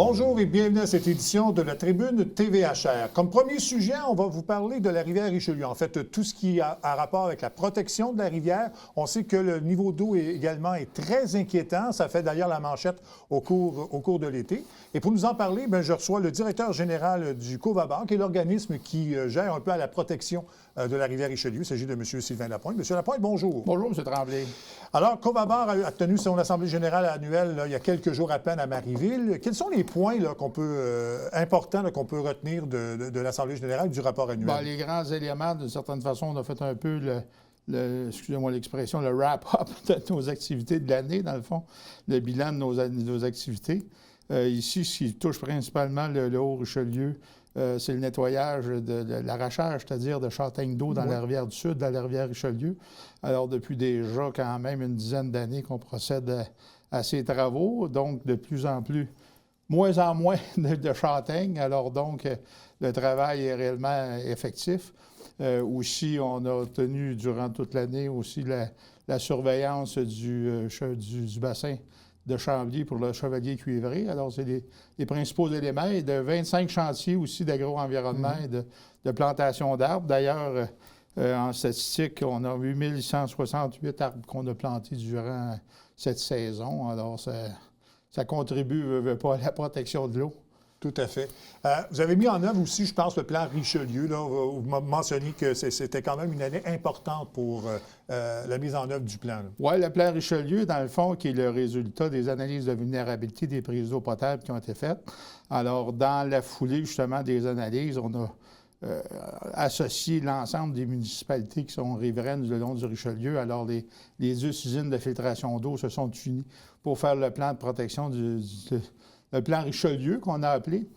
Bonjour et bienvenue à cette édition de la Tribune TVHR. Comme premier sujet, on va vous parler de la rivière Richelieu. En fait, tout ce qui a rapport avec la protection de la rivière. On sait que le niveau d'eau également est très inquiétant. Ça fait d'ailleurs la manchette au cours de l'été. Et pour nous en parler, je reçois le directeur général du COVABAR, qui est l'organisme qui gère un peu à la protection de la rivière Richelieu. Il s'agit de M. Sylvain Lapointe. M. Lapointe, bonjour. Bonjour, M. Tremblay. Alors, COVABAR a tenu son assemblée générale annuelle il y a quelques jours à peine à Marieville. Quels sont les points importants qu'on peut retenir de l'assemblée générale du rapport annuel? Bien, les grands éléments, d'une certaine façon, on a fait un peu excusez-moi l'expression, le wrap-up de nos activités de l'année, dans le fond, le bilan de nos activités. Ici, ce qui touche principalement le Haut-Richelieu, c'est le nettoyage de l'arrachage, c'est-à-dire de châtaignes d'eau dans la rivière du Sud, dans la rivière Richelieu. Alors, depuis déjà quand même une dizaine d'années qu'on procède à ces travaux, donc de plus en moins de châtaignes. Alors, donc, le travail est réellement effectif. Aussi, on a tenu durant toute l'année aussi la surveillance du bassin de Chambly pour le Chevalier Cuivré. Alors, c'est les principaux éléments. Et de 25 chantiers aussi d'agro-environnement et de plantation d'arbres. D'ailleurs, en statistique, on a 8168 arbres qu'on a plantés durant cette saison. Alors, ça contribue pas à la protection de l'eau. Tout à fait. Vous avez mis en œuvre aussi, je pense, le plan Richelieu. Là. Vous mentionnez que c'était quand même une année importante pour la mise en œuvre du plan. Oui, le plan Richelieu, dans le fond, qui est le résultat des analyses de vulnérabilité des prises d'eau potable qui ont été faites. Alors, dans la foulée, justement, des analyses, on a associé l'ensemble des municipalités qui sont riveraines le long du Richelieu. Alors, les 10 usines de filtration d'eau se sont unies pour faire le plan de protection le plan Richelieu, qu'on a appelé.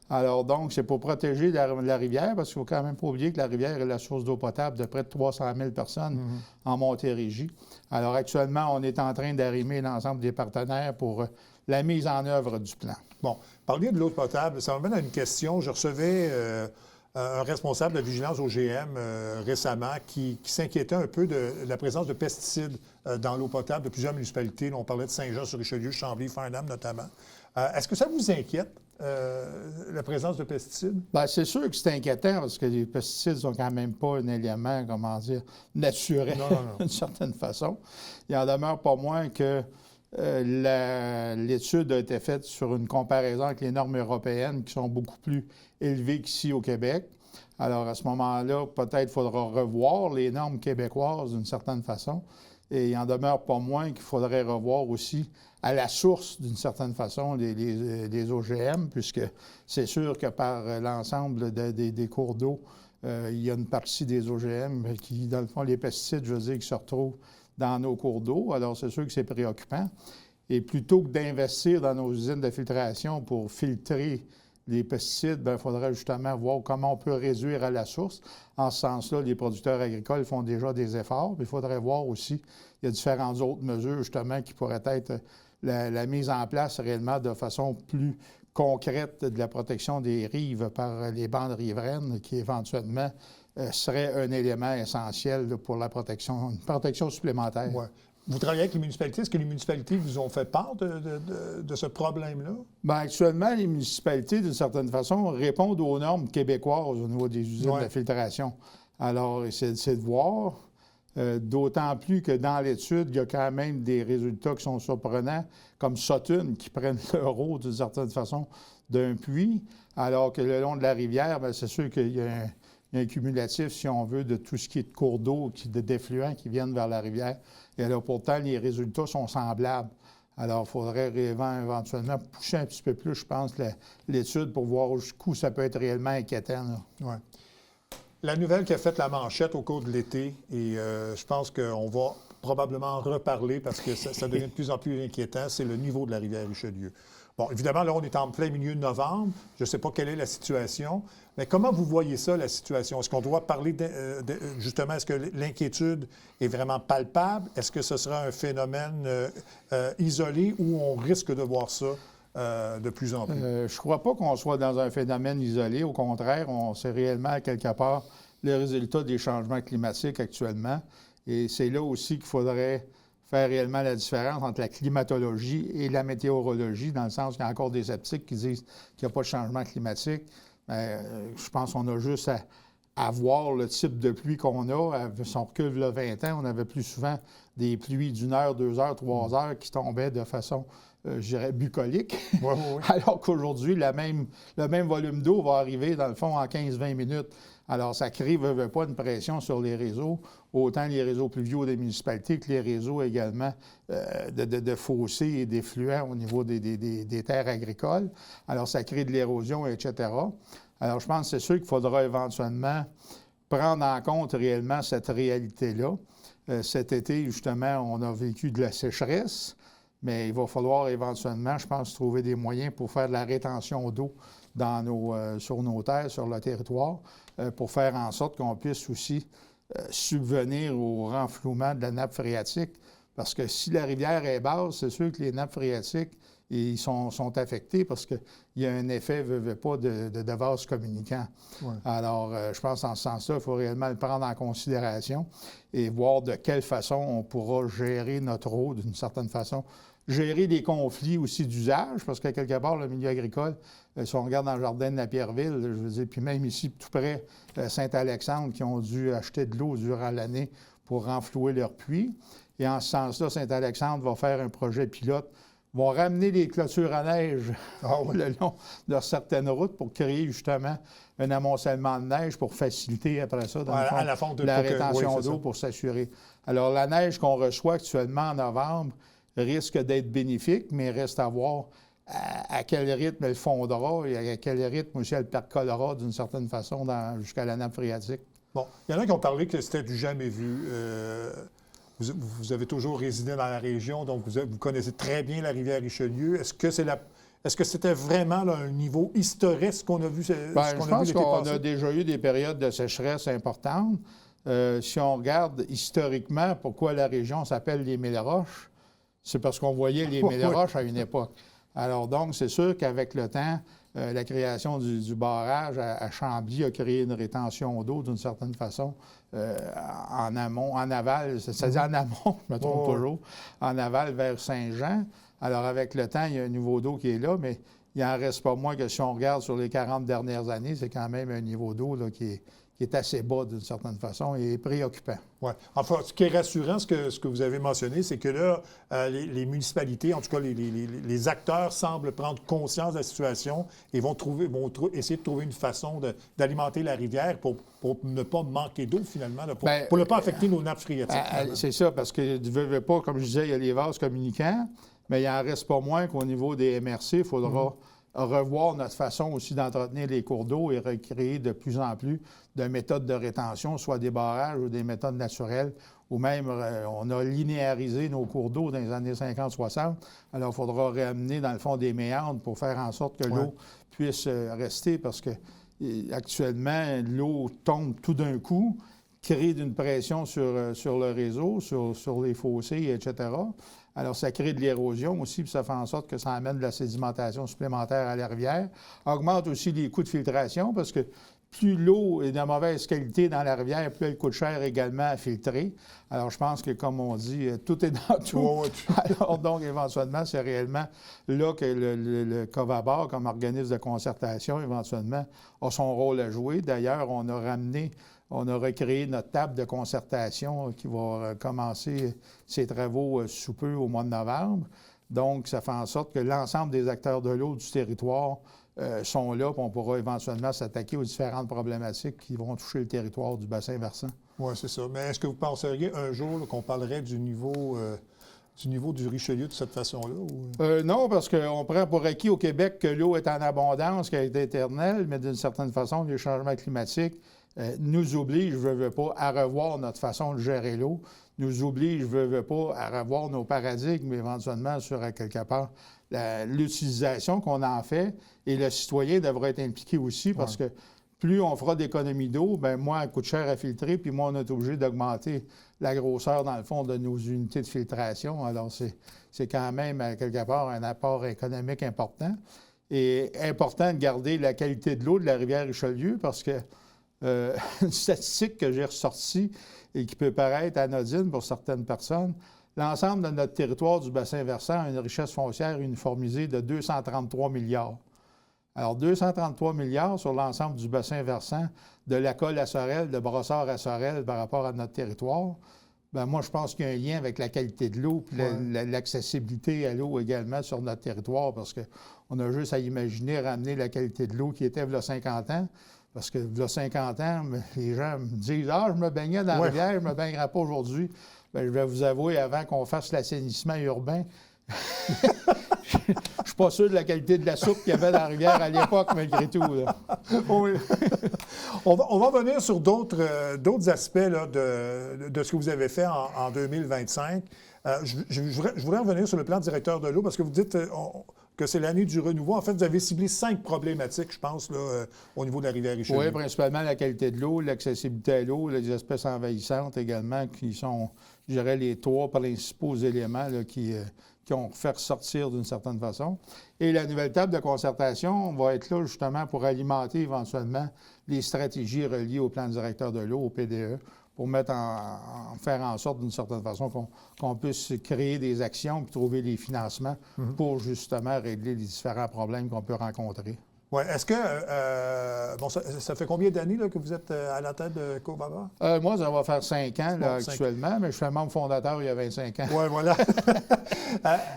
Alors, donc, c'est pour protéger la rivière, parce qu'il ne faut quand même pas oublier que la rivière est la source d'eau potable de près de 300 000 personnes en Montérégie. Alors, actuellement, on est en train d'arrimer l'ensemble des partenaires pour la mise en œuvre du plan. Bon, parler de l'eau potable, ça m'amène à une question. Je recevais un responsable de vigilance OGM récemment qui s'inquiétait un peu de la présence de pesticides dans l'eau potable de plusieurs municipalités. Là, on parlait de Saint-Jean-sur-Richelieu, Chambly, Farnham notamment. Est-ce que ça vous inquiète, la présence de pesticides? Bien, c'est sûr que c'est inquiétant parce que les pesticides ne sont quand même pas un élément, comment dire, naturel d'une certaine façon. Il en demeure pas moins que l'étude a été faite sur une comparaison avec les normes européennes qui sont beaucoup plus élevées qu'ici au Québec. Alors, à ce moment-là, peut-être faudra revoir les normes québécoises d'une certaine façon. Et il en demeure pas moins qu'il faudrait revoir aussi à la source, d'une certaine façon, les OGM, puisque c'est sûr que par l'ensemble des cours d'eau, il y a une partie des OGM qui, dans le fond, les pesticides, je veux dire, qui se retrouvent dans nos cours d'eau. Alors, c'est sûr que c'est préoccupant. Et plutôt que d'investir dans nos usines de filtration pour filtrer les pesticides, il faudrait justement voir comment on peut réduire à la source. En ce sens-là, les producteurs agricoles font déjà des efforts. Il faudrait voir aussi, il y a différentes autres mesures, justement, qui pourraient être la mise en place réellement de façon plus concrète de la protection des rives par les bandes riveraines, qui éventuellement serait un élément essentiel pour la protection, une protection supplémentaire. Ouais. Vous travaillez avec les municipalités. Est-ce que les municipalités vous ont fait part de ce problème-là? Bien, actuellement, les municipalités, d'une certaine façon, répondent aux normes québécoises au niveau des usines de filtration. Alors, c'est de voir, d'autant plus que dans l'étude, il y a quand même des résultats qui sont surprenants, comme Sutton, qui prennent le rôle, d'une certaine façon, d'un puits, alors que le long de la rivière, c'est sûr qu'il y a un cumulatif, si on veut, de tout ce qui est de cours d'eau, d'effluents qui viennent vers la rivière. Et alors, pourtant, les résultats sont semblables. Alors, il faudrait éventuellement pousser un petit peu plus, je pense, l'étude pour voir jusqu'où ça peut être réellement inquiétant. Oui. La nouvelle qui a fait la manchette au cours de l'été, et je pense qu'on va probablement en reparler parce que ça devient de plus en plus inquiétant, c'est le niveau de la rivière Richelieu. Bon, évidemment, là, on est en plein milieu de novembre. Je ne sais pas quelle est la situation, mais comment vous voyez ça, la situation? Est-ce qu'on doit parler justement, est-ce que l'inquiétude est vraiment palpable? Est-ce que ce sera un phénomène isolé ou on risque de voir ça de plus en plus? Je ne crois pas qu'on soit dans un phénomène isolé. Au contraire, c'est réellement, quelque part, le résultat des changements climatiques actuellement. Et c'est là aussi qu'il faudrait faire réellement la différence entre la climatologie et la météorologie, dans le sens qu'il y a encore des sceptiques qui disent qu'il n'y a pas de changement climatique. Je pense qu'on a juste à voir le type de pluie qu'on a. Si on recule le 20 ans, on avait plus souvent des pluies d'1 heure, 2 heures, 3 heures qui tombaient de façon, je dirais, bucolique. Oui, oui, oui. Alors qu'aujourd'hui, le même volume d'eau va arriver, dans le fond, en 15-20 minutes. Alors, ça crée, veut pas, une pression sur les réseaux, autant les réseaux pluviaux des municipalités que les réseaux également de fossés et d'effluents au niveau des terres agricoles. Alors, ça crée de l'érosion, etc. Alors, je pense que c'est sûr qu'il faudra éventuellement prendre en compte réellement cette réalité-là. Cet été, justement, on a vécu de la sécheresse, mais il va falloir éventuellement, je pense, trouver des moyens pour faire de la rétention d'eau sur nos terres, sur le territoire, pour faire en sorte qu'on puisse aussi subvenir au renflouement de la nappe phréatique. Parce que si la rivière est basse, c'est sûr que les nappes phréatiques ils sont affectés parce qu'il y a un effet, veut pas, de vase communicant. Ouais. Alors, je pense en ce sens-là, il faut réellement le prendre en considération et voir de quelle façon on pourra gérer notre eau d'une certaine façon. Gérer des conflits aussi d'usage, parce que quelque part, le milieu agricole, si on regarde dans le jardin de la Pierreville, je veux dire, puis même ici, tout près, Saint-Alexandre, qui ont dû acheter de l'eau durant l'année pour renflouer leur puits. Et en ce sens-là, Saint-Alexandre va faire un projet pilote, vont ramener des clôtures à neige le long de certaines routes pour créer justement un amoncellement de neige pour faciliter après ça, dans le fond, la rétention d'eau pour s'assurer. Alors, la neige qu'on reçoit actuellement en novembre risque d'être bénéfique, mais reste à voir à quel rythme elle fondra et à quel rythme aussi elle percolera d'une certaine façon jusqu'à la nappe phréatique. Bon, il y en a qui ont parlé que c'était du jamais vu. Vous avez toujours résidé dans la région, donc vous connaissez très bien la rivière Richelieu. Est-ce que c'était vraiment là, un niveau historique, ce qu'on a vu? Je pense qu'on a déjà eu des périodes de sécheresse importantes. Si on regarde historiquement pourquoi la région s'appelle les Mille-Roches, c'est parce qu'on voyait les Mille-Roches à une époque. Alors donc, c'est sûr qu'avec le temps, la création du barrage à Chambly a créé une rétention d'eau d'une certaine façon en amont, en aval, c'est-à-dire en amont, je me trompe toujours, en aval vers Saint-Jean. Alors avec le temps, il y a un niveau d'eau qui est là, mais il n'en reste pas moins que si on regarde sur les 40 dernières années, c'est quand même un niveau d'eau là, qui est assez bas d'une certaine façon et préoccupant. Oui. Enfin, ce qui est rassurant, ce que vous avez mentionné, c'est que là, les municipalités, en tout cas les acteurs, semblent prendre conscience de la situation et vont essayer de trouver une façon d'alimenter la rivière pour ne pas manquer d'eau, finalement, là, pour ne pas affecter nos nappes phréatiques. C'est ça, parce que ne veux pas, comme je disais, il y a les vases communicants, mais il n'en reste pas moins qu'au niveau des MRC, il faudra revoir notre façon aussi d'entretenir les cours d'eau et recréer de plus en plus de méthodes de rétention, soit des barrages ou des méthodes naturelles, ou même on a linéarisé nos cours d'eau dans les années 50-60. Alors, il faudra réamener, dans le fond, des méandres pour faire en sorte que l'eau puisse rester, parce que actuellement, l'eau tombe tout d'un coup, crée une pression sur le réseau, sur les fossés, etc. Alors, ça crée de l'érosion aussi, puis ça fait en sorte que ça amène de la sédimentation supplémentaire à la rivière. Augmente aussi les coûts de filtration, parce que plus l'eau est de mauvaise qualité dans la rivière, plus elle coûte cher également à filtrer. Alors, je pense que, comme on dit, tout est dans tout. Alors, donc, éventuellement, c'est réellement là que le COVABAR, comme organisme de concertation, éventuellement, a son rôle à jouer. D'ailleurs, on a recréé notre table de concertation qui va commencer ses travaux sous peu au mois de novembre. Donc, ça fait en sorte que l'ensemble des acteurs de l'eau du territoire sont là, puis on pourra éventuellement s'attaquer aux différentes problématiques qui vont toucher le territoire du bassin versant. Oui, c'est ça. Mais est-ce que vous penseriez un jour qu'on parlerait du niveau du Richelieu de cette façon-là? Ou... non, parce qu'on prend pour acquis au Québec que l'eau est en abondance, qu'elle est éternelle, mais d'une certaine façon, les changements climatiques nous obligent, veux pas, à revoir notre façon de gérer l'eau, nous obligent, veux pas, à revoir nos paradigmes éventuellement sur, quelque part, l'utilisation qu'on en fait, et le citoyen devrait être impliqué aussi, parce que plus on fera d'économies d'eau, bien moins elle coûte cher à filtrer, puis moins on est obligé d'augmenter la grosseur, dans le fond, de nos unités de filtration. Alors, c'est quand même, quelque part, un apport économique important. Et important de garder la qualité de l'eau de la rivière Richelieu, parce que une statistique que j'ai ressortie et qui peut paraître anodine pour certaines personnes, L'ensemble de notre territoire du bassin versant a une richesse foncière uniformisée de 233 milliards. Alors, 233 milliards sur l'ensemble du bassin versant, de la Colle à Sorel, de Brossard à Sorel par rapport à notre territoire. Bien, moi, je pense qu'il y a un lien avec la qualité de l'eau et l'accessibilité à l'eau également sur notre territoire, parce qu'on a juste à imaginer ramener la qualité de l'eau qui était il y a 50 ans. Parce que il y a 50 ans, les gens me disent « Ah, je me baignais dans la rivière, je ne me baignerai pas aujourd'hui. » Bien, je vais vous avouer, avant qu'on fasse l'assainissement urbain, je ne suis pas sûr de la qualité de la soupe qu'il y avait dans la rivière à l'époque, malgré tout. Là. Oui. On va revenir sur d'autres aspects là, de ce que vous avez fait en 2025. Je voudrais revenir sur le plan directeur de l'eau, parce que vous dites que c'est l'année du renouveau. En fait, vous avez ciblé 5 problématiques, je pense, là, au niveau de la rivière Richelieu. Oui, principalement la qualité de l'eau, l'accessibilité à l'eau, les espèces envahissantes également, qui sont, je dirais, les 3 principaux éléments là, qui ont fait ressortir d'une certaine façon. Et la nouvelle table de concertation va être là justement pour alimenter éventuellement les stratégies reliées au plan directeur de l'eau, au PDE, pour faire en sorte d'une certaine façon qu'on puisse créer des actions et trouver les financements pour justement régler les différents problèmes qu'on peut rencontrer. Oui. Est-ce que, ça fait combien d'années là, que vous êtes à la tête de Covava? Moi, ça va faire 5 ans là, actuellement, mais je suis un membre fondateur il y a 25 ans. Oui, voilà.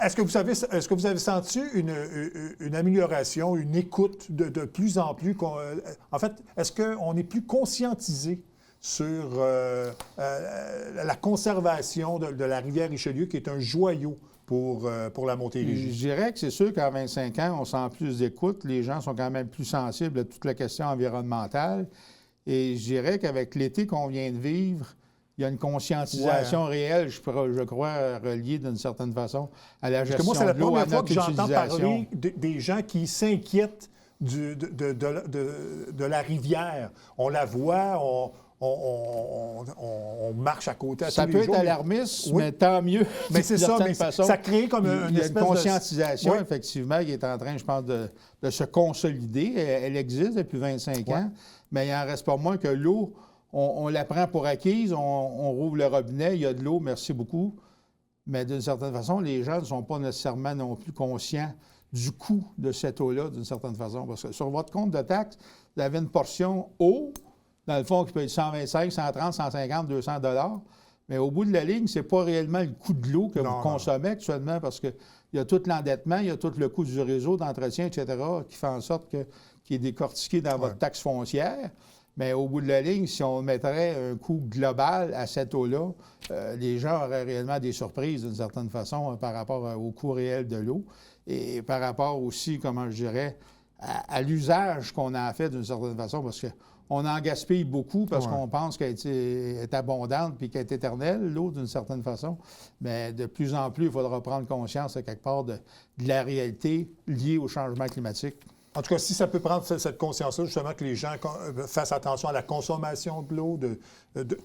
Est-ce que vous avez senti une amélioration, une écoute de plus en plus? En fait, est-ce qu'on est plus conscientisé sur la conservation de la rivière Richelieu, qui est un joyau pour la Montérégie? Je dirais que c'est sûr qu'en 25 ans, on sent plus d'écoute. Les gens sont quand même plus sensibles à toute la question environnementale. Et je dirais qu'avec l'été qu'on vient de vivre, il y a une conscientisation réelle, je crois, reliée d'une certaine façon à la gestion de l'eau, à notre utilisation. Parce que moi, c'est la première fois que j'entends parler des gens qui s'inquiètent de la rivière. On la voit, on marche à côté à tous les jours. Ça peut être alarmiste, mais tant mieux. Mais c'est ça, mais ça crée comme une espèce de... Il y a une conscientisation, effectivement, qui est en train, je pense, de se consolider. Elle existe depuis 25 ans, mais il n'en reste pas moins que l'eau, on la prend pour acquise, on rouvre le robinet, il y a de l'eau, merci beaucoup. Mais d'une certaine façon, les gens ne sont pas nécessairement non plus conscients du coût de cette eau-là, d'une certaine façon. Parce que sur votre compte de taxe, vous avez une portion eau, dans le fond, qui peut être 125, 130, 150, 200 $. Mais au bout de la ligne, ce n'est pas réellement le coût de l'eau que vous consommez actuellement, parce qu'il y a tout l'endettement, il y a tout le coût du réseau d'entretien, etc., qui fait en sorte qu'il est décortiqué dans votre taxe foncière. Mais au bout de la ligne, si on mettrait un coût global à cette eau-là, les gens auraient réellement des surprises, d'une certaine façon, par rapport au coût réel de l'eau. Et par rapport aussi, comment je dirais, à l'usage qu'on a fait d'une certaine façon, parce qu'on en gaspille beaucoup parce qu'on pense qu'elle est abondante puis qu'elle est éternelle, l'eau, d'une certaine façon. Mais de plus en plus, il faudra prendre conscience, quelque part, de la réalité liée au changement climatique. En tout cas, si ça peut prendre cette conscience-là, justement, que les gens fassent attention à la consommation de l'eau, de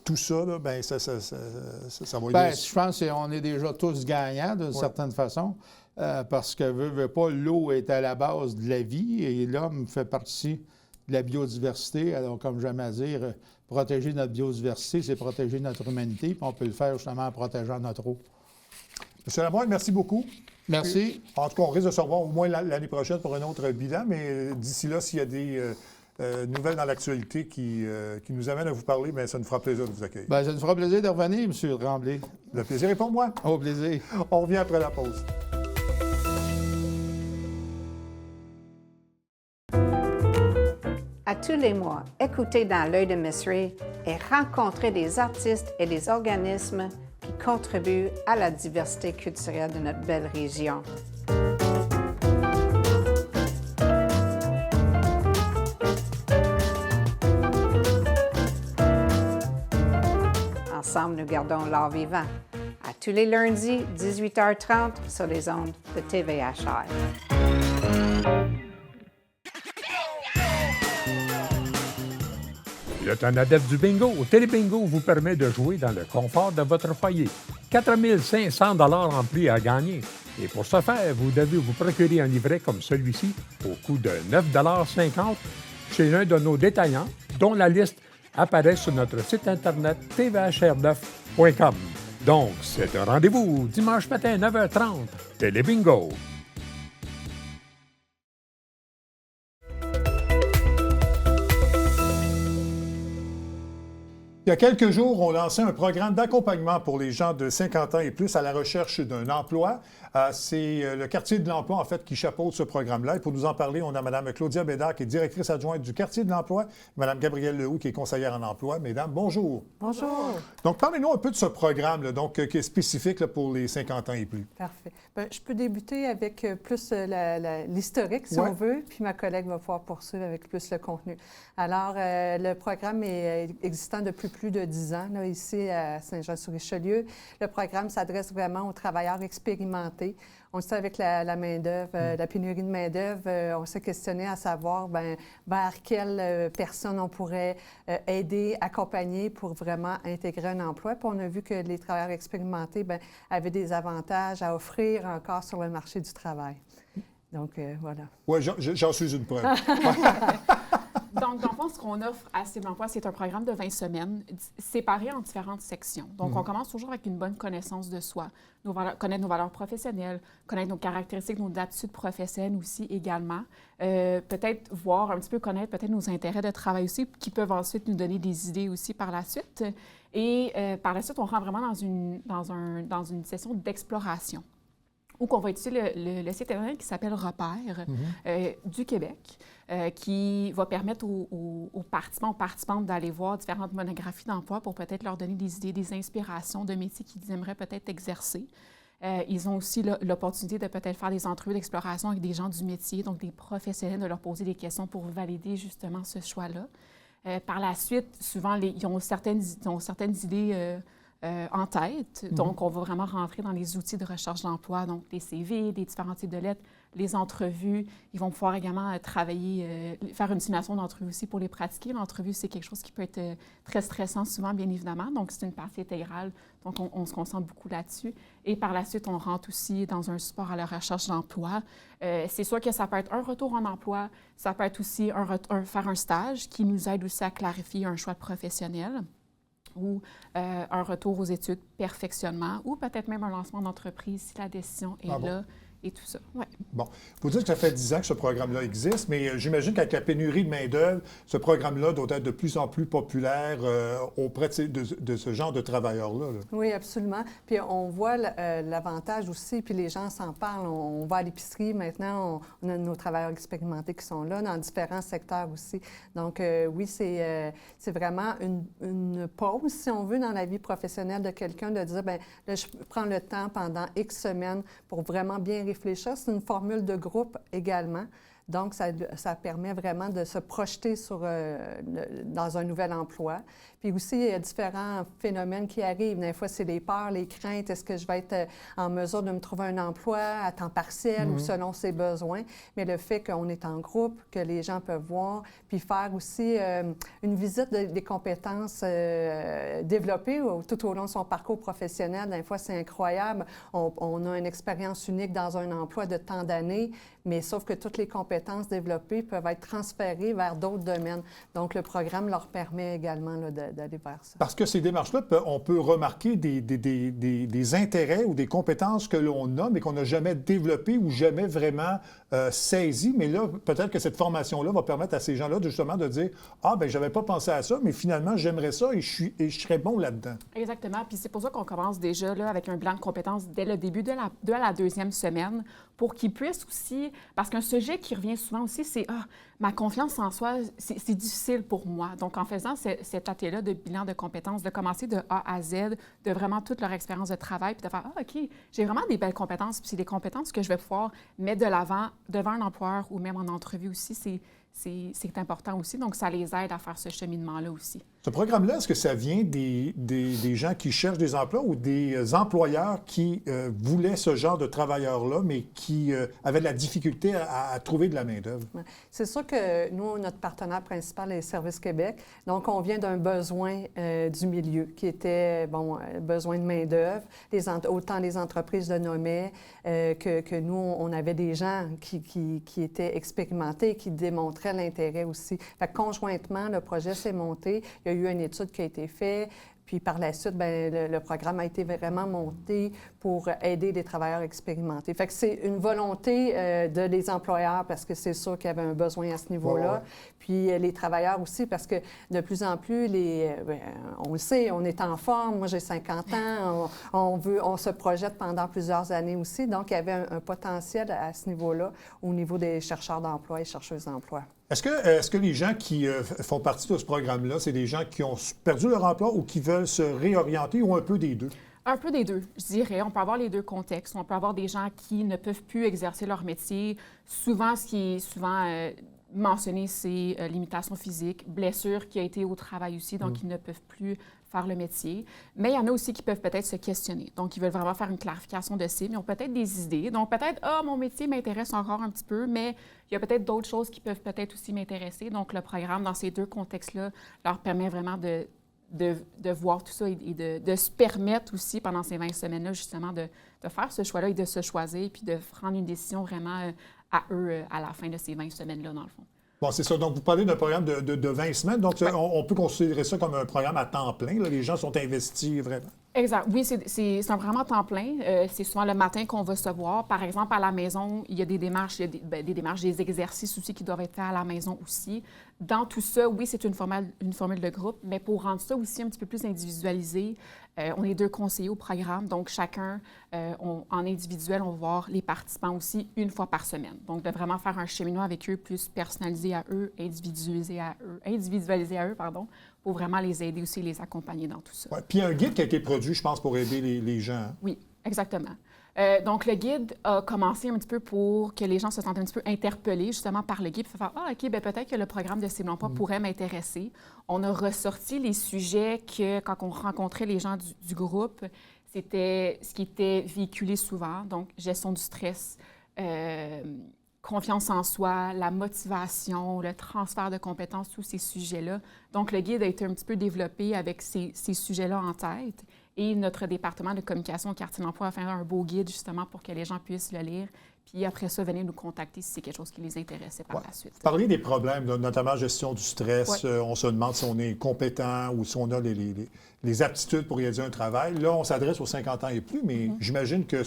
tout ça, là, bien, ça va aider. Je pense qu'on est déjà tous gagnants, d'une certaine façon, parce que, veut pas, l'eau est à la base de la vie et l'homme fait partie de la biodiversité. Alors, comme j'aime à dire, protéger notre biodiversité, c'est protéger notre humanité, puis on peut le faire justement en protégeant notre eau. M. Lamoine, merci beaucoup. Merci. Et, en tout cas, on risque de se revoir au moins l'année prochaine pour un autre bilan, mais d'ici là, s'il y a des nouvelles dans l'actualité qui nous amènent à vous parler, bien, ça nous fera plaisir de vous accueillir. Bien, ça nous fera plaisir de revenir, M. Tremblay. Le plaisir est pour moi. Au plaisir. On revient après la pause. À tous les mois, écoutez Dans l'œil de Miss Ray et rencontrez des artistes et des organismes qui contribuent à la diversité culturelle de notre belle région. Ensemble, nous gardons l'art vivant. À tous les lundis, 18h30, sur les ondes de TVHR. Le Tonadette du bingo au Télébingo vous permet de jouer dans le confort de votre foyer. 4 500 $ en prix à gagner. Et pour ce faire, vous devez vous procurer un livret comme celui-ci au coût de 9,50 $ chez l'un de nos détaillants, dont la liste apparaît sur notre site Internet tvhr9.com. Donc, c'est un rendez-vous dimanche matin à 9h30. Télébingo. Il y a quelques jours, on lançait un programme d'accompagnement pour les gens de 50 ans et plus à la recherche d'un emploi. C'est le quartier de l'emploi, en fait, qui chapeaute ce programme-là. Et pour nous en parler, on a Mme Claudia Bédard, qui est directrice adjointe du quartier de l'emploi, Mme Gabrielle Lehoux, qui est conseillère en emploi. Mesdames, bonjour. Bonjour. Donc, parlez-nous un peu de ce programme, là, donc, qui est spécifique là, pour les 50 ans et plus. Parfait. Bien, je peux débuter avec plus l'historique, si on veut, puis ma collègue va pouvoir poursuivre avec plus le contenu. Alors, le programme est existant depuis plus de 10 ans, là, ici à Saint-Jean-sur-Richelieu. Le programme s'adresse vraiment aux travailleurs expérimentés. On le sait avec la main-d'œuvre, la pénurie de main-d'œuvre, on s'est questionné à savoir vers quelles personnes on pourrait aider, accompagner pour vraiment intégrer un emploi. Puis on a vu que les travailleurs expérimentés avaient des avantages à offrir encore sur le marché du travail. Donc, voilà. Oui, j'en suis une preuve. Donc, dans le fond, ce qu'on offre à Cible Emploi, c'est un programme de 20 semaines séparé en différentes sections. Donc, on commence toujours avec une bonne connaissance de soi, connaître nos valeurs professionnelles, connaître nos caractéristiques, nos aptitudes professionnelles aussi également. Peut-être voir un petit peu, connaître peut-être nos intérêts de travail aussi, qui peuvent ensuite nous donner des idées aussi par la suite. Et par la suite, on rentre vraiment dans une session d'exploration, où on va utiliser le site Internet qui s'appelle Repère du Québec, qui va permettre aux participants, aux participantes d'aller voir différentes monographies d'emploi pour peut-être leur donner des idées, des inspirations de métiers qu'ils aimeraient peut-être exercer. Ils ont aussi l'opportunité de peut-être faire des entrevues d'exploration avec des gens du métier, donc des professionnels, de leur poser des questions pour valider justement ce choix-là. Par la suite, souvent, ils ont certaines idées en tête. Donc, on va vraiment rentrer dans les outils de recherche d'emploi, donc les CV, les différents types de lettres, les entrevues. Ils vont pouvoir également travailler, faire une simulation d'entrevue aussi pour les pratiquer. L'entrevue, c'est quelque chose qui peut être très stressant souvent, bien évidemment. Donc, c'est une partie intégrale. Donc, on se concentre beaucoup là-dessus. Et par la suite, on rentre aussi dans un support à la recherche d'emploi. C'est sûr que ça peut être un retour en emploi. Ça peut être aussi faire un stage qui nous aide aussi à clarifier un choix professionnel, ou un retour aux études, perfectionnement, ou peut-être même un lancement d'entreprise si la décision est là et tout ça. Ouais. Bon, vous dites que ça fait 10 ans que ce programme-là existe, mais j'imagine qu'avec la pénurie de main-d'œuvre, ce programme-là doit être de plus en plus populaire auprès de ce genre de travailleurs-là. Là. Oui, absolument. Puis on voit l'avantage aussi, puis les gens s'en parlent. On va à l'épicerie maintenant, on a nos travailleurs expérimentés qui sont là, dans différents secteurs aussi. Donc oui, c'est vraiment une pause, si on veut, dans la vie professionnelle de quelqu'un, de dire, bien, là, je prends le temps pendant X semaines pour vraiment bien réfléchir. C'est une formule de groupe également. Donc, ça permet vraiment de se projeter dans un nouvel emploi. Puis aussi, il y a différents phénomènes qui arrivent. Des fois, c'est les peurs, les craintes. Est-ce que je vais être en mesure de me trouver un emploi à temps partiel ou selon ses besoins? Mais le fait qu'on est en groupe, que les gens peuvent voir, puis faire aussi une visite des compétences développées tout au long de son parcours professionnel. Des fois, c'est incroyable. On a une expérience unique dans un emploi de tant d'années, mais sauf que toutes les compétences développées peuvent être transférées vers d'autres domaines. Donc, le programme leur permet également là, d'aller vers ça. Parce que ces démarches-là, on peut remarquer des intérêts ou des compétences que l'on a, mais qu'on n'a jamais développées ou jamais vraiment saisies. Mais là, peut-être que cette formation-là va permettre à ces gens-là justement de dire « Ah, bien, je n'avais pas pensé à ça, mais finalement, j'aimerais ça et je serais bon là-dedans. » Exactement. Puis c'est pour ça qu'on commence déjà là, avec un bilan de compétences dès le début de la deuxième semaine, pour qu'ils puissent aussi... Parce qu'un sujet qui revient souvent aussi, c'est « Ah, ma confiance en soi, c'est difficile pour moi. » Donc, en faisant cet atelier-là de bilan de compétences, de commencer de A à Z, de vraiment toute leur expérience de travail, puis de faire « Ah, OK, j'ai vraiment des belles compétences, puis c'est des compétences que je vais pouvoir mettre de l'avant devant un employeur ou même en entrevue aussi. » C'est important aussi. Donc, ça les aide à faire ce cheminement-là aussi. Ce programme-là, est-ce que ça vient des gens qui cherchent des emplois ou des employeurs qui voulaient ce genre de travailleurs-là, mais qui avaient de la difficulté à trouver de la main-d'œuvre? C'est sûr que nous, notre partenaire principal est Service Québec. Donc, on vient d'un besoin du milieu qui était, besoin de main-d'œuvre. Autant les entreprises le nommaient que nous, on avait des gens qui étaient expérimentés, qui démontraient l'intérêt aussi. Fait que conjointement, le projet s'est monté. Il y a eu une étude qui a été faite. Puis par la suite, bien, le programme a été vraiment monté pour aider les travailleurs expérimentés. Fait que c'est une volonté de les employeurs parce que c'est sûr qu'il y avait un besoin à ce niveau-là. Ouais. Puis les travailleurs aussi parce que de plus en plus, on le sait, on est en forme. Moi, j'ai 50 ans. On se projette pendant plusieurs années aussi. Donc, il y avait un potentiel à ce niveau-là au niveau des chercheurs d'emploi et chercheuses d'emploi. Est-ce que les gens qui font partie de ce programme-là, c'est des gens qui ont perdu leur emploi ou qui veulent se réorienter ou un peu des deux? Un peu des deux, je dirais. On peut avoir les deux contextes. On peut avoir des gens qui ne peuvent plus exercer leur métier. Souvent, ce qui est mentionné, c'est limitation physique, blessure qui a été au travail aussi, donc ils ne peuvent plus faire le métier. Mais il y en a aussi qui peuvent peut-être se questionner. Donc, ils veulent vraiment faire une clarification de cible. Ils ont peut-être des idées. Donc, peut-être, mon métier m'intéresse encore un petit peu, mais il y a peut-être d'autres choses qui peuvent peut-être aussi m'intéresser. Donc, le programme, dans ces deux contextes-là, leur permet vraiment de voir tout ça et de se permettre aussi, pendant ces 20 semaines-là, justement, de faire ce choix-là et de se choisir, puis de prendre une décision vraiment à eux à la fin de ces 20 semaines-là, dans le fond. Bon, c'est ça. Donc, vous parlez d'un programme de 20 semaines. Donc, on peut considérer ça comme un programme à temps plein. Là. Les gens sont investis vraiment. Exact. Oui, c'est un programme à temps plein. C'est souvent le matin qu'on va se voir. Par exemple, à la maison, il y a des démarches, des exercices aussi qui doivent être faits à la maison aussi. Dans tout ça, oui, c'est une formule de groupe, mais pour rendre ça aussi un petit peu plus individualisé, on est 2 conseillers au programme, donc chacun, en individuel, on va voir les participants aussi une fois par semaine. Donc, de vraiment faire un cheminement avec eux, plus personnalisé à eux, individualisé à eux, pour vraiment les aider aussi et les accompagner dans tout ça. Ouais. Puis, il y a un guide qui a été produit, je pense, pour aider les gens. Hein? Oui, exactement. Donc, le guide a commencé un petit peu pour que les gens se sentent un petit peu interpellés justement par le guide, puis faire « Ah, OK, bien peut-être que le programme de Cible Emploi pourrait m'intéresser. » On a ressorti les sujets que, quand on rencontrait les gens du groupe, c'était ce qui était véhiculé souvent, donc gestion du stress, confiance en soi, la motivation, le transfert de compétences, tous ces sujets-là. Donc, le guide a été un petit peu développé avec ces sujets-là en tête. Et notre département de communication au quartier d'emploi a fait un beau guide justement pour que les gens puissent le lire. Puis après ça, venez nous contacter si c'est quelque chose qui les intéressait par la suite. Parler des problèmes, notamment gestion du stress. Ouais. On se demande si on est compétent ou si on a les aptitudes pour réaliser un travail. Là, on s'adresse aux 50 ans et plus, mais j'imagine que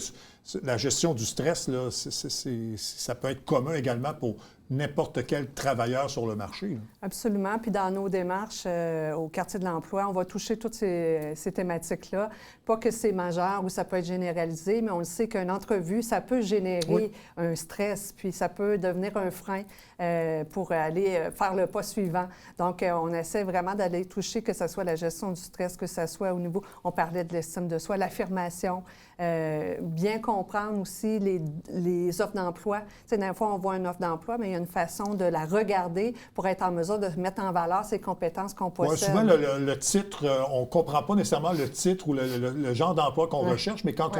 la gestion du stress, là, ça peut être commun également pour n'importe quel travailleur sur le marché. Là. Absolument. Puis dans nos démarches au quartier de l'emploi, on va toucher toutes ces thématiques-là. Pas que c'est majeur ou ça peut être généralisé, mais on le sait qu'une entrevue, ça peut générer un stress, puis ça peut devenir un frein pour aller faire le pas suivant. Donc, on essaie vraiment d'aller toucher, que ce soit la gestion du stress, que ce soit au niveau, on parlait de l'estime de soi, l'affirmation, bien comprendre aussi les offres d'emploi. Tu sais, des fois, on voit une offre d'emploi, mais il y a une façon de la regarder pour être en mesure de mettre en valeur ces compétences qu'on possède. Souvent, le titre, on ne comprend pas nécessairement le titre ou le genre d'emploi qu'on recherche, mais quand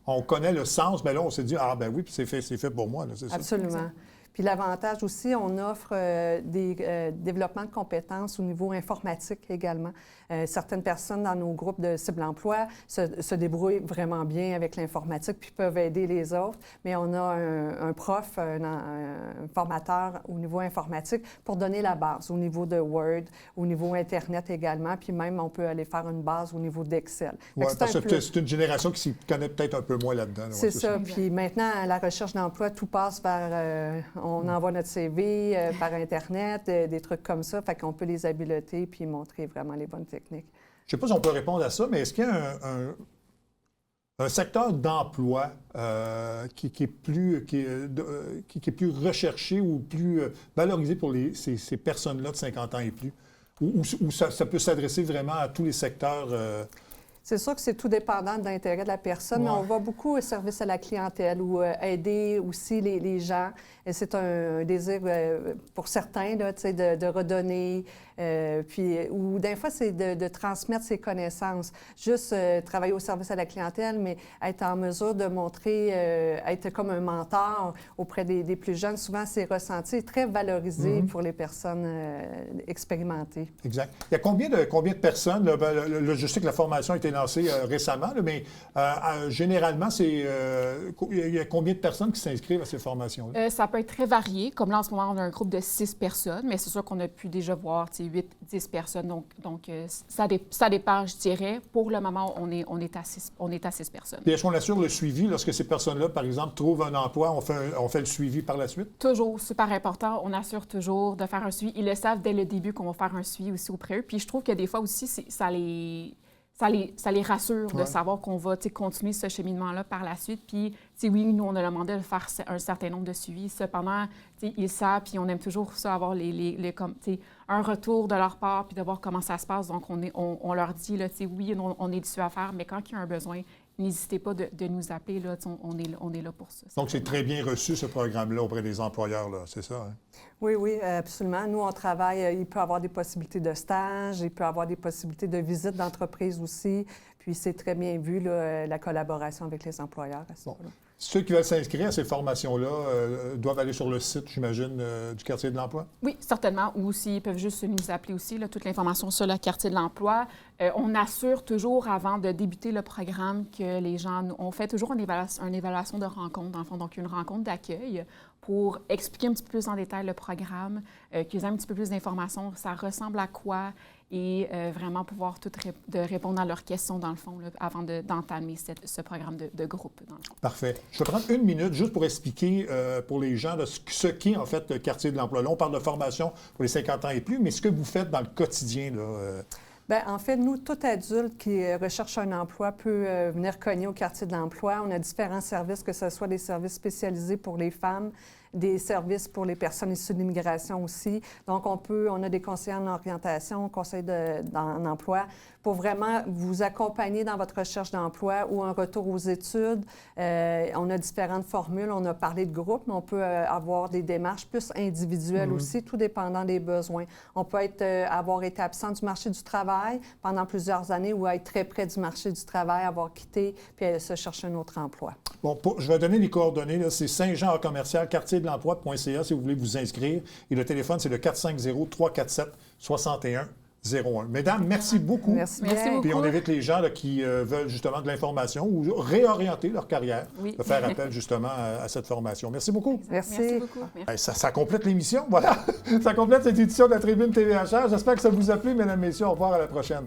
on connaît le sens, bien là, on s'est dit, ah ben oui, puis c'est fait pour moi. Là, c'est Absolument. Ça. Puis l'avantage aussi, on offre des développements de compétences au niveau informatique également. Certaines personnes dans nos groupes de cible emploi se débrouillent vraiment bien avec l'informatique puis peuvent aider les autres. Mais on a un prof, un formateur au niveau informatique pour donner la base au niveau de Word, au niveau Internet également. Puis même, on peut aller faire une base au niveau d'Excel. Oui, parce que c'est une génération qui s'y connaît peut-être un peu moins là-dedans. C'est ça. Puis maintenant, à la recherche d'emploi, tout passe vers... on envoie notre CV par Internet, des trucs comme ça. Fait qu'on peut les habiliter puis montrer vraiment les bonnes techniques. Je ne sais pas si on peut répondre à ça, mais est-ce qu'il y a un secteur d'emploi qui est plus recherché ou plus valorisé pour ces personnes-là de 50 ans et plus? Ou ça peut s'adresser vraiment à tous les secteurs? C'est sûr que c'est tout dépendant de l'intérêt de la personne, mais on va beaucoup au service à la clientèle ou aider aussi les gens. Et c'est un désir pour certains là, de redonner, ou des fois, c'est de transmettre ses connaissances. Juste travailler au service à la clientèle, mais être en mesure de montrer, être comme un mentor auprès des plus jeunes. Souvent, c'est ressenti très valorisé pour les personnes expérimentées. Exact. Il y a combien de personnes? Là, je sais que la formation a été lancé récemment, là, mais généralement, il y a combien de personnes qui s'inscrivent à ces formations-là? Ça peut être très varié. Comme là, en ce moment, on a un groupe de 6 personnes, mais c'est sûr qu'on a pu déjà voir 8-10 personnes. Donc ça dépend, je dirais. Pour le moment, on est à 6 personnes. Puis est-ce qu'on assure le suivi lorsque ces personnes-là, par exemple, trouvent un emploi, on fait le suivi par la suite? Toujours, super important. On assure toujours de faire un suivi. Ils le savent dès le début qu'on va faire un suivi aussi auprès d'eux. Puis je trouve que des fois aussi, ça les rassure de savoir qu'on va continuer ce cheminement-là par la suite. Puis, oui, nous, on a demandé de faire un certain nombre de suivis. Cependant, ils savent, puis on aime toujours ça, avoir un retour de leur part, puis de voir comment ça se passe. Donc, on leur dit, là, oui, on est dessus à faire, mais quand il y a un besoin, n'hésitez pas de nous appeler. Là, on est là pour ça. Donc, c'est très bien reçu, ce programme-là, auprès des employeurs, là, c'est ça? Hein? Oui, absolument. Nous, on travaille, il peut y avoir des possibilités de stage, il peut y avoir des possibilités de visite d'entreprise aussi. Puis, c'est très bien vu, là, la collaboration avec les employeurs à ce moment-là. Ceux qui veulent s'inscrire à ces formations-là doivent aller sur le site, j'imagine, du quartier de l'emploi? Oui, certainement. Ou s'ils peuvent juste nous appeler aussi, là, toute l'information sur le quartier de l'emploi. On assure toujours, avant de débuter le programme, que les gens... On fait toujours une évaluation de rencontre, dans le fond, donc une rencontre d'accueil pour expliquer un petit peu plus en détail le programme, qu'ils aient un petit peu plus d'informations, ça ressemble à quoi, et vraiment pouvoir répondre à leurs questions, dans le fond, là, avant d'entamer ce programme de groupe, dans le fond. Parfait. Je vais prendre une minute juste pour expliquer pour les gens là, ce qu'est en fait le quartier de l'emploi. Là, on parle de formation pour les 50 ans et plus, mais ce que vous faites dans le quotidien, là... Bien, en fait, nous, tout adulte qui recherche un emploi peut venir cogner au quartier de l'emploi. On a différents services, que ce soit des services spécialisés pour les femmes, des services pour les personnes issues de l'immigration aussi. Donc, on a des conseillers en orientation, conseillers en emploi, pour vraiment vous accompagner dans votre recherche d'emploi ou un retour aux études. On a différentes formules. On a parlé de groupe, mais on peut avoir des démarches plus individuelles aussi, tout dépendant des besoins. On peut avoir été absent du marché du travail pendant plusieurs années ou être très près du marché du travail, avoir quitté, puis se chercher un autre emploi. Bon, je vais donner les coordonnées. Là. C'est Saint-Jean commercial, quartierdelemploi.ca si vous voulez vous inscrire. Et le téléphone, c'est le 450-347-6101. Mesdames, merci beaucoup. Merci beaucoup. Puis on invite les gens là, qui veulent justement de l'information ou réorienter leur carrière, de faire appel justement à cette formation. Merci beaucoup. Merci beaucoup. Merci. Ça complète l'émission, voilà. Ça complète cette édition de la Tribune TVHR. J'espère que ça vous a plu, mesdames, messieurs. Au revoir, à la prochaine.